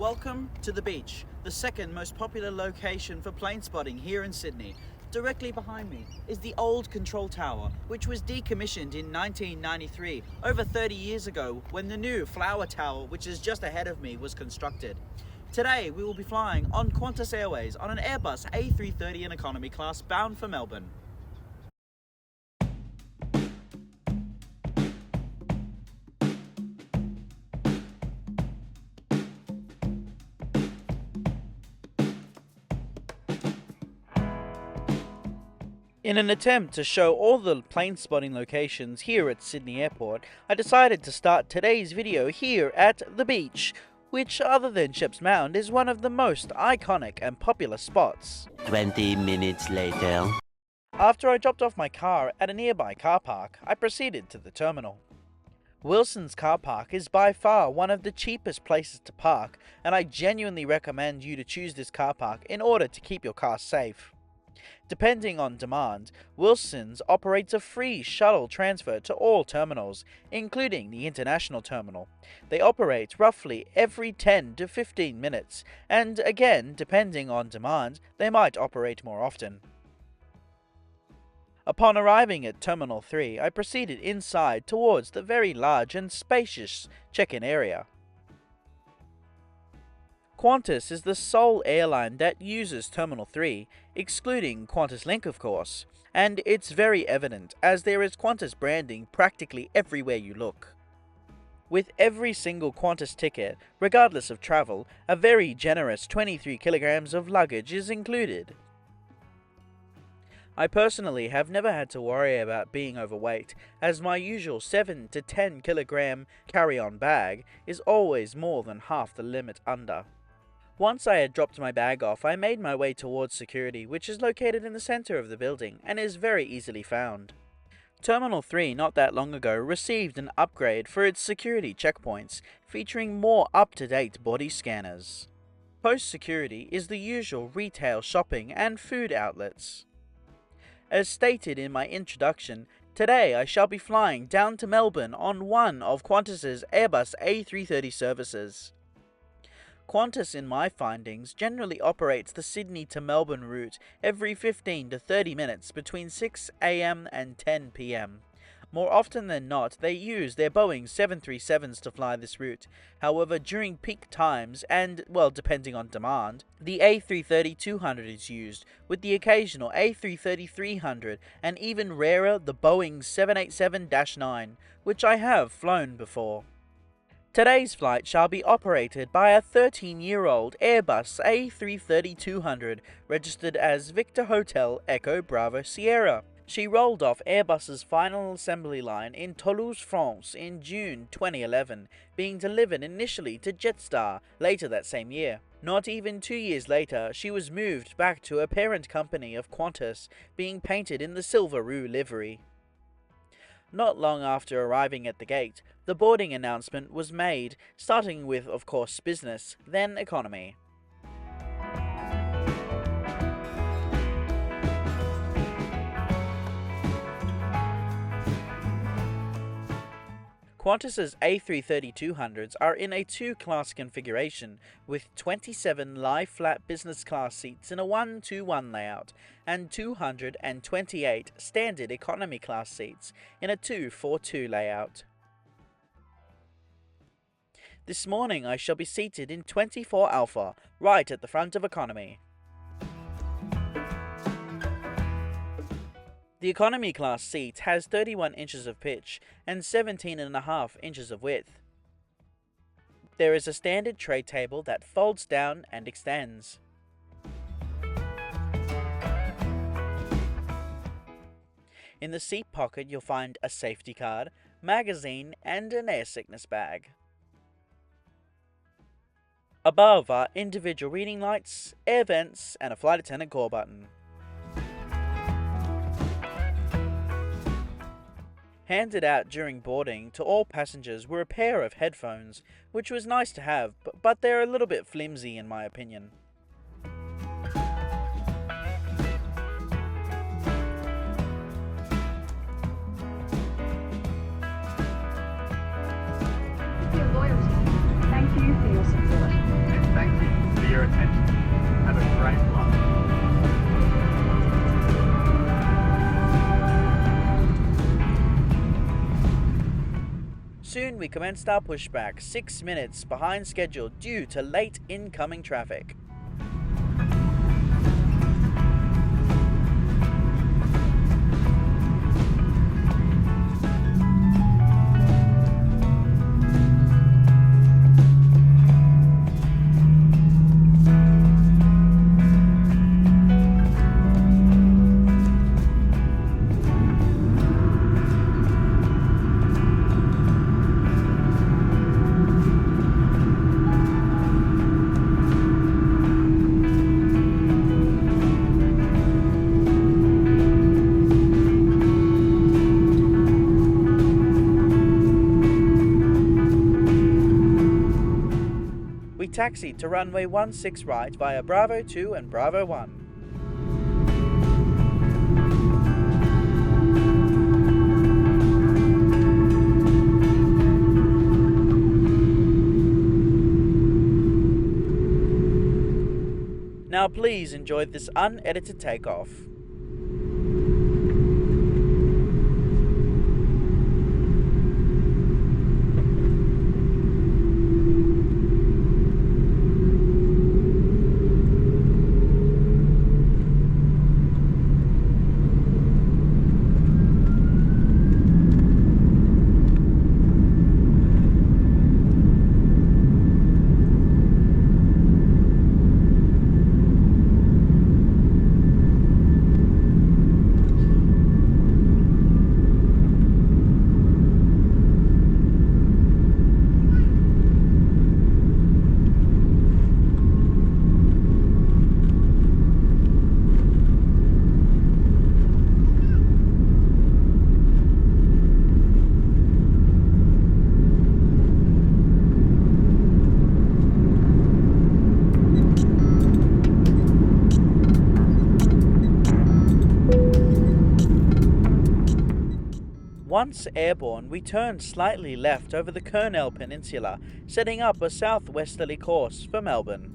Welcome to the beach, the second most popular location for plane spotting here in Sydney. Directly behind me is the old control tower, which was decommissioned in 1993, over 30 years ago, when the new flower tower, which is just ahead of me, was constructed. Today we will be flying on Qantas Airways on an Airbus A330 in economy class bound for Melbourne. In an attempt to show all the plane spotting locations here at Sydney Airport, I decided to start today's video here at the beach, which other than Shepp's Mound is one of the most iconic and popular spots. 20 minutes later. After I dropped off my car at a nearby car park, I proceeded to the terminal. Wilson's car park is by far one of the cheapest places to park, and I genuinely recommend you to choose this car park in order to keep your car safe. Depending on demand, Wilson's operates a free shuttle transfer to all terminals, including the international terminal. They operate roughly every 10 to 15 minutes, and again, depending on demand, they might operate more often. Upon arriving at Terminal 3, I proceeded inside towards the very large and spacious check-in area. Qantas is the sole airline that uses Terminal 3, excluding Qantas Link of course, and it's very evident as there is Qantas branding practically everywhere you look. With every single Qantas ticket, regardless of travel, a very generous 23 kilograms of luggage is included. I personally have never had to worry about being overweight, as my usual 7 to 10 kilogram carry-on bag is always more than half the limit under. Once I had dropped my bag off, I made my way towards security, which is located in the center of the building and is very easily found. Terminal 3 not that long ago received an upgrade for its security checkpoints, featuring more up-to-date body scanners. Post-security is the usual retail shopping and food outlets. As stated in my introduction, today I shall be flying down to Melbourne on one of Qantas's Airbus A330 services. Qantas, in my findings, generally operates the Sydney to Melbourne route every 15 to 30 minutes between 6 AM and 10 PM. More often than not, they use their Boeing 737s to fly this route. However, during peak times and, well, depending on demand, the A330-200 is used, with the occasional A330-300 and even rarer the Boeing 787-9, which I have flown before. Today's flight shall be operated by a 13-year-old Airbus A330-200 registered as Victor Hotel Echo Bravo Sierra. She rolled off Airbus's final assembly line in Toulouse, France in June 2011, being delivered initially to Jetstar later that same year. Not even 2 years later, she was moved back to a parent company of Qantas, being painted in the Silveroo livery. Not long after arriving at the gate, the boarding announcement was made, starting with, of course, business, then economy. Qantas's A330-200s are in a two-class configuration, with 27 lie-flat business class seats in a 1-2-1 layout, and 228 standard economy class seats in a 2-4-2 layout. This morning I shall be seated in 24 Alpha, right at the front of economy. The economy class seat has 31 inches of pitch and 17.5 inches of width. There is a standard tray table that folds down and extends. In the seat pocket you'll find a safety card, magazine and an air sickness bag. Above are individual reading lights, air vents and a flight attendant call button. Handed out during boarding to all passengers were a pair of headphones, which was nice to have, but they're a little bit flimsy in my opinion. Your loyalty. Thank you for your support. Thank you for your attention. Have a great flight. Soon we commenced our pushback, 6 minutes behind schedule due to late incoming traffic. We taxied to runway 16 right via Bravo 2 and Bravo 1. Now please enjoy this unedited takeoff. Once airborne, we turned slightly left over the Kurnell Peninsula, setting up a southwesterly course for Melbourne.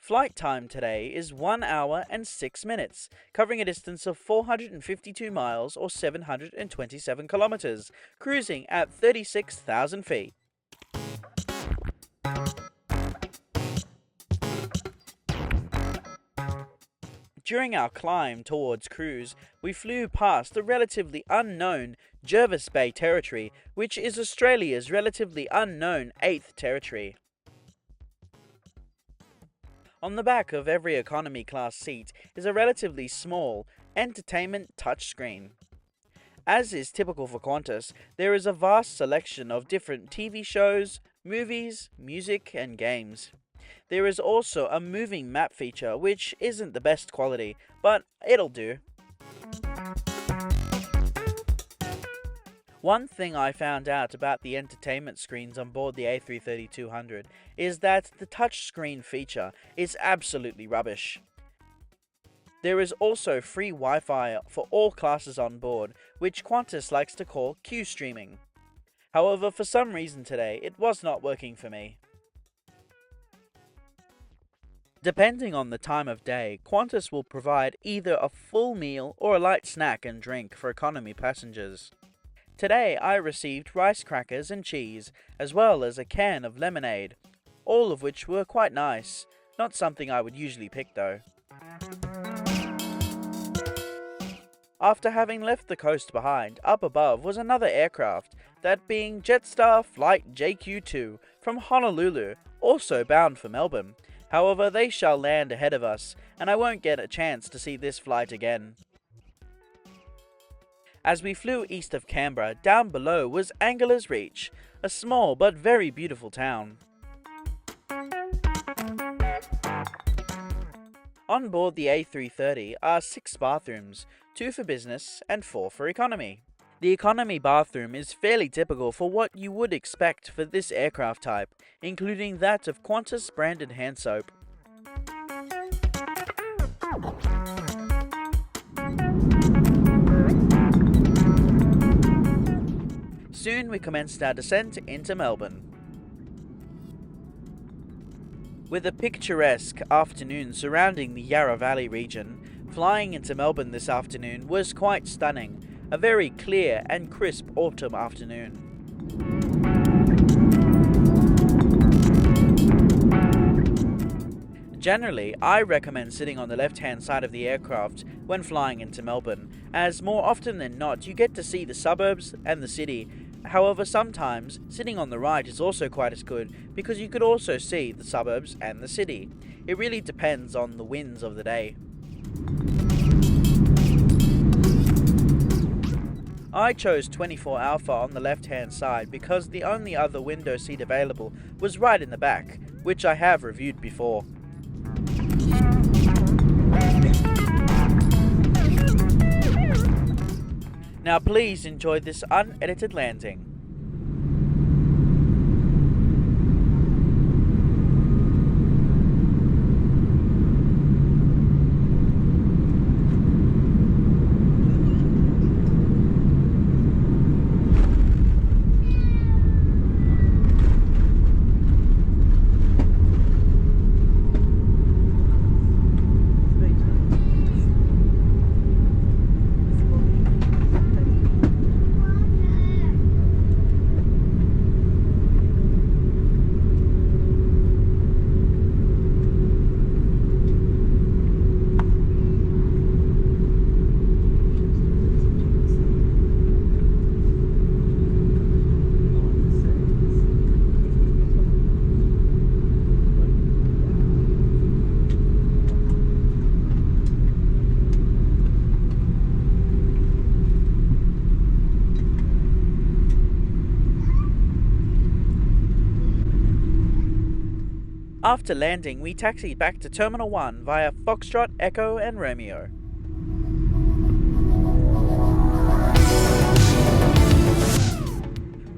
Flight time today is 1 hour and 6 minutes, covering a distance of 452 miles or 727 kilometers, cruising at 36,000 feet. During our climb towards cruise, we flew past the relatively unknown Jervis Bay Territory, which is Australia's relatively unknown 8th territory. On the back of every economy class seat is a relatively small entertainment touchscreen. As is typical for Qantas, there is a vast selection of different TV shows, movies, music and games. There is also a moving map feature which isn't the best quality, but it'll do. One thing I found out about the entertainment screens on board the A330-200 is that the touchscreen feature is absolutely rubbish. There is also free Wi-Fi for all classes on board, which Qantas likes to call Q-streaming. However, for some reason today, it was not working for me. Depending on the time of day, Qantas will provide either a full meal or a light snack and drink for economy passengers. Today I received rice crackers and cheese, as well as a can of lemonade, all of which were quite nice, not something I would usually pick though. After having left the coast behind, up above was another aircraft, that being Jetstar Flight JQ2 from Honolulu, also bound for Melbourne. However, they shall land ahead of us, and I won't get a chance to see this flight again. As we flew east of Canberra, down below was Angela's Reach, a small but very beautiful town. On board the A330 are 6 bathrooms, 2 for business and 4 for economy. The economy bathroom is fairly typical for what you would expect for this aircraft type, including that of Qantas branded hand soap. Soon we commenced our descent into Melbourne. With a picturesque afternoon surrounding the Yarra Valley region, flying into Melbourne this afternoon was quite stunning, a very clear and crisp autumn afternoon. Generally, I recommend sitting on the left-hand side of the aircraft when flying into Melbourne, as more often than not you get to see the suburbs and the city. However, sometimes sitting on the right is also quite as good because you could also see the suburbs and the city. It really depends on the winds of the day. I chose 24 Alpha on the left-hand side because the only other window seat available was right in the back, which I have reviewed before. Now please enjoy this unedited landing. After landing, we taxied back to Terminal 1 via Foxtrot, Echo and Romeo.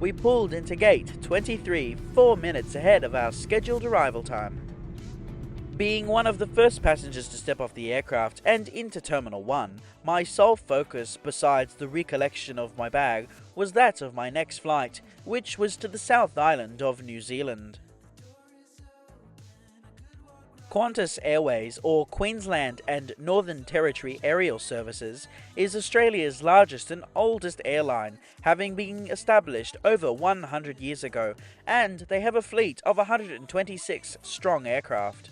We pulled into gate 23 4 minutes ahead of our scheduled arrival time. Being one of the first passengers to step off the aircraft and into Terminal 1, my sole focus besides the recollection of my bag was that of my next flight, which was to the South Island of New Zealand. Qantas Airways, or Queensland and Northern Territory Aerial Services, is Australia's largest and oldest airline, having been established over 100 years ago, and they have a fleet of 126 strong aircraft.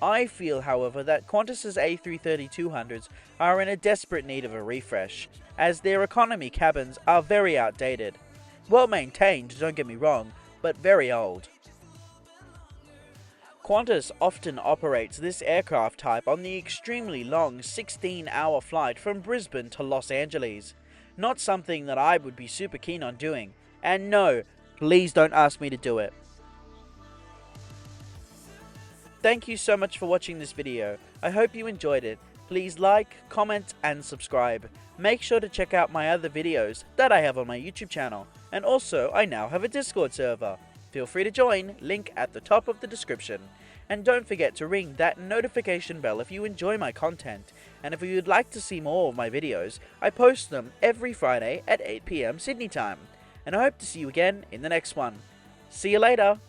I feel, however, that Qantas's A330-200s are in a desperate need of a refresh, as their economy cabins are very outdated. Well maintained, don't get me wrong, but very old. Qantas often operates this aircraft type on the extremely long 16-hour flight from Brisbane to Los Angeles. Not something that I would be super keen on doing, and no, please don't ask me to do it. Thank you so much for watching this video. I hope you enjoyed it. Please like, comment and subscribe. Make sure to check out my other videos that I have on my YouTube channel, and also I now have a Discord server. Feel free to join, link at the top of the description. And don't forget to ring that notification bell if you enjoy my content. And if you would like to see more of my videos, I post them every Friday at 8 PM Sydney time. And I hope to see you again in the next one. See you later!